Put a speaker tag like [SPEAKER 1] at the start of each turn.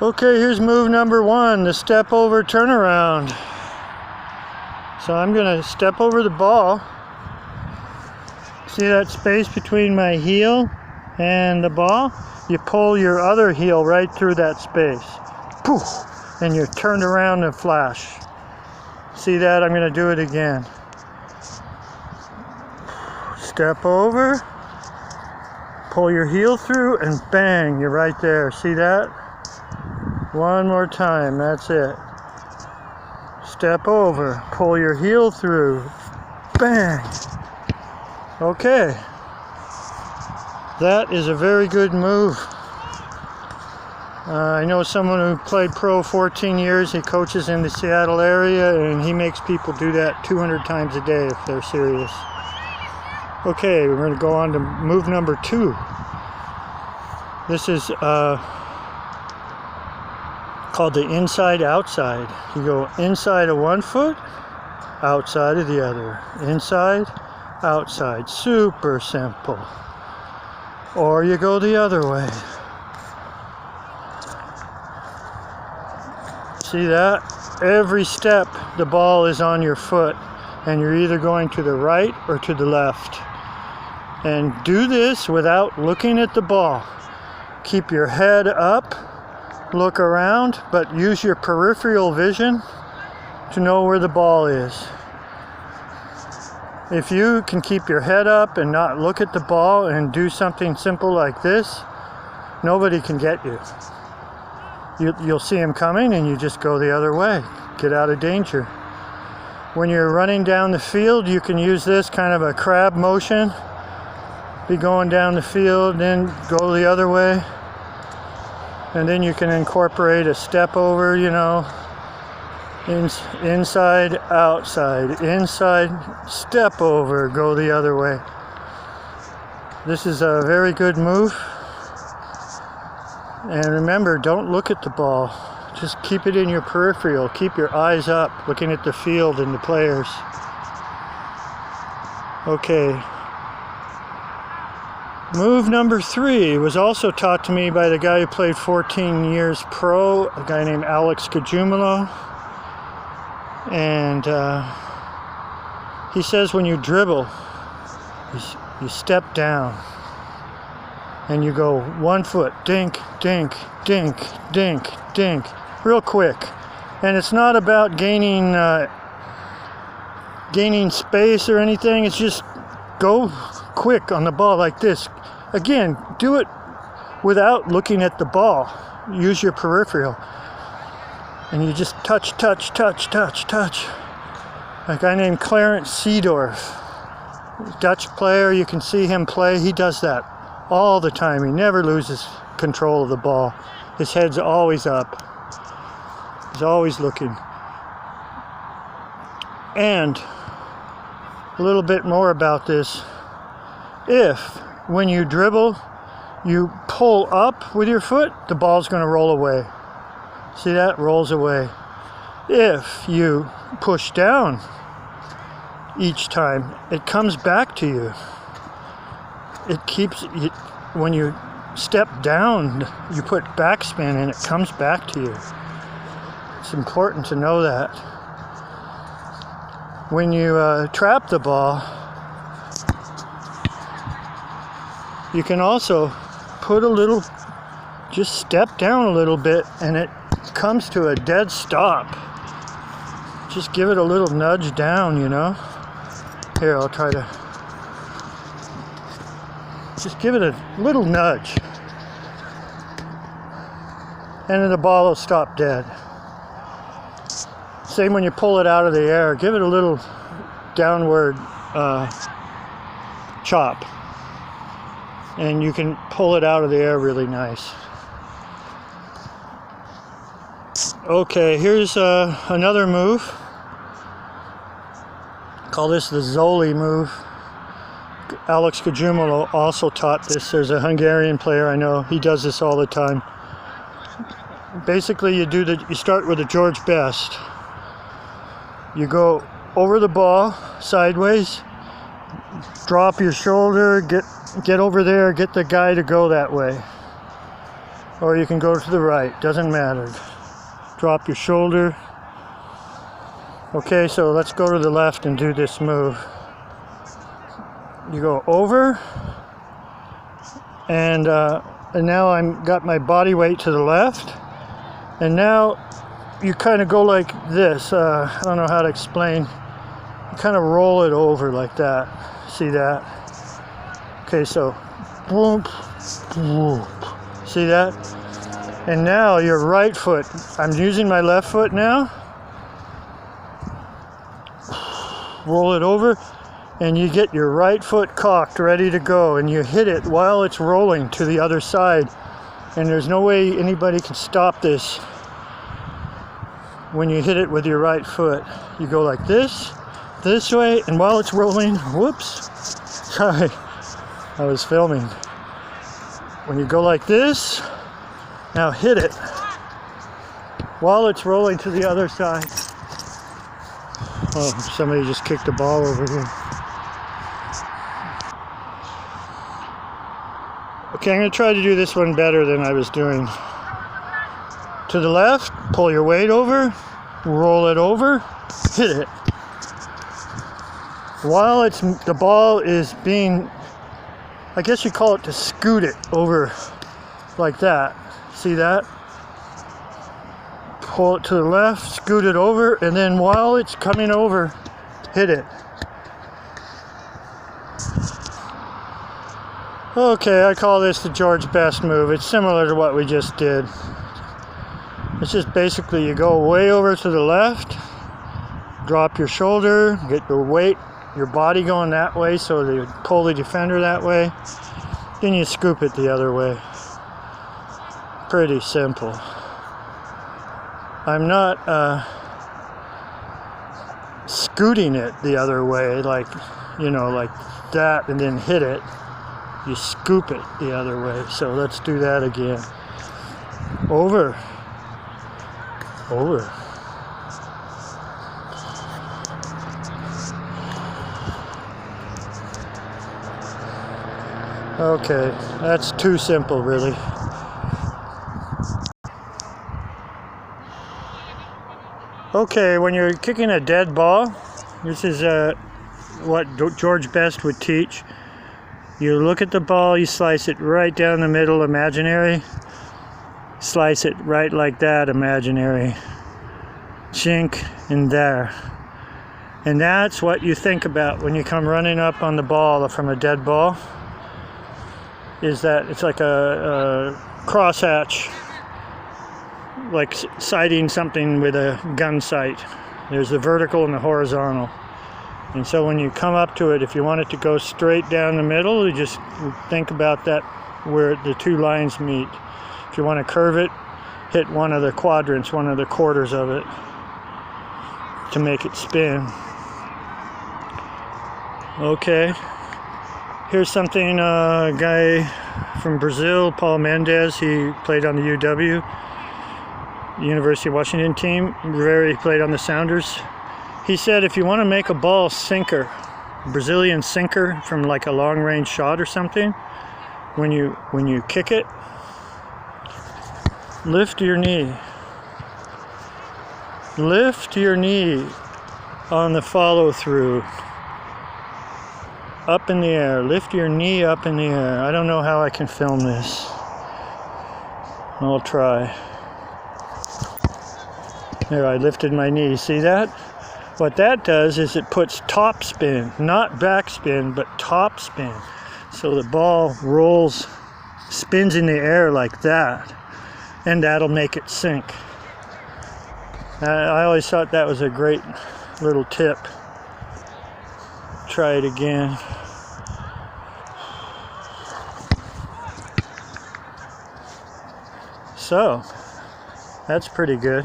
[SPEAKER 1] Okay, here's move number 1, the step over turnaround. So I'm going to step over the ball. See that space between my heel and the ball? You pull your other heel right through that space. Poof! And you're turned around and flash. See that? I'm going to do it again. Step over, pull your heel through, and bang, you're right there. See that? One more time, that's it. Step over, pull your heel through, bang. Okay. That is a very good move. I know someone who played pro 14 years. He coaches in the Seattle area, and he makes people do that 200 times a day if they're serious. Okay, we're going to go on to move number 2. This is called the inside-outside. You go inside of one foot, outside of the other. Inside, outside. Super simple. Or you go the other way. See that? Every step the ball is on your foot, and you're either going to the right or to the left. And do this without looking at the ball. Keep your head up, look around, but use your peripheral vision to know where the ball is. If you can keep your head up and not look at the ball and do something simple like this, nobody can get you. You'll see him coming and you just go the other way. Get out of danger. When you're running down the field, you can use this kind of a crab motion. Be going down the field, then go the other way. And then you can incorporate a step over, you know, inside, outside, inside, step over, go the other way. This is a very good move. And remember, don't look at the ball. Just keep it in your peripheral. Keep your eyes up, looking at the field and the players. Okay. Move number 3 was also taught to me by the guy who played 14 years pro, a guy named Alex Cajumalo. And he says when you dribble, you step down. And you go 1 foot, dink, dink, dink, dink, dink, real quick. And it's not about gaining space or anything. It's just go quick on the ball like this. Again, do it without looking at the ball. Use your peripheral. And you just touch, touch, touch, touch, touch. A guy named Clarence Seedorf, Dutch player, you can see him play. He does that all the time. He never loses control of the ball. His head's always up. He's always looking. And a little bit more about this. If, when you dribble, you pull up with your foot, the ball's going to roll away. See that? Rolls away. If you push down each time, it comes back to you. It keeps, when you step down, you put backspin and it comes back to you. It's important to know that. When you trap the ball, you can also put a little, just step down a little bit and it comes to a dead stop. Just give it a little nudge down, you know. Here, I'll try to. Just give it a little nudge. And then the ball will stop dead. Same when you pull it out of the air. Give it a little downward chop. And you can pull it out of the air really nice. Okay, here's another move. Call this the Zoli move. Alex Cajumalo also taught this. There's a Hungarian player I know. He does this all the time. Basically, you start with a George Best. You go over the ball sideways, drop your shoulder, get over there, get the guy to go that way. or you can go to the right, doesn't matter. Drop your shoulder. Okay, so let's go to the left and do this move. You go over, and now I'm got my body weight to the left, and now you kind of go like this. I don't know how to explain. You kind of roll it over like that. See that? Okay, so boom, boom. See that? And now your right foot. I'm using my left foot now. Roll it over, and you get your right foot cocked, ready to go, and you hit it while it's rolling to the other side. And there's no way anybody can stop this. When you hit it with your right foot, you go like this way, and while it's rolling, whoops, sorry, I was filming. When you go like this, now hit it while it's rolling to the other side. Oh, somebody just kicked a ball over here. Okay, I'm going to try to do this one better than I was doing. To the left, pull your weight over, roll it over, hit it. While the ball is being, I guess you call it to scoot it over like that. See that? Pull it to the left, scoot it over, and then while it's coming over, hit it. Okay, I call this the George Best move. It's similar to what we just did. It's just basically you go way over to the left, drop your shoulder, get your weight, your body going that way, so you pull the defender that way, then you scoop it the other way. Pretty simple. I'm not scooting it the other way, like, you know, like that, and then hit it. You scoop it the other way. So let's do that again. Over. Over. Okay, that's too simple, really. Okay, when you're kicking a dead ball, this is what George Best would teach. You look at the ball, you slice it right down the middle, imaginary. Slice it right like that, imaginary. Chink in there. And that's what you think about when you come running up on the ball from a dead ball. Is that it's like a crosshatch, like sighting something with a gun sight. There's the vertical and the horizontal. And so when you come up to it, if you want it to go straight down the middle, you just think about that where the two lines meet. If you want to curve it, hit one of the quadrants, one of the quarters of it to make it spin. Okay. Here's something, a guy from Brazil, Paul Mendes, he played on the UW, University of Washington team, he played on the Sounders. He said if you want to make a ball sinker, Brazilian sinker from like a long range shot or something, when you kick it, lift your knee. Lift your knee on the follow through. Up in the air. Lift your knee up in the air. I don't know how I can film this. I'll try. There, I lifted my knee. See that? What that does is it puts top spin, not back spin, but top spin. So the ball rolls, spins in the air like that, and that'll make it sink. I always thought that was a great little tip. Try it again. So, that's pretty good.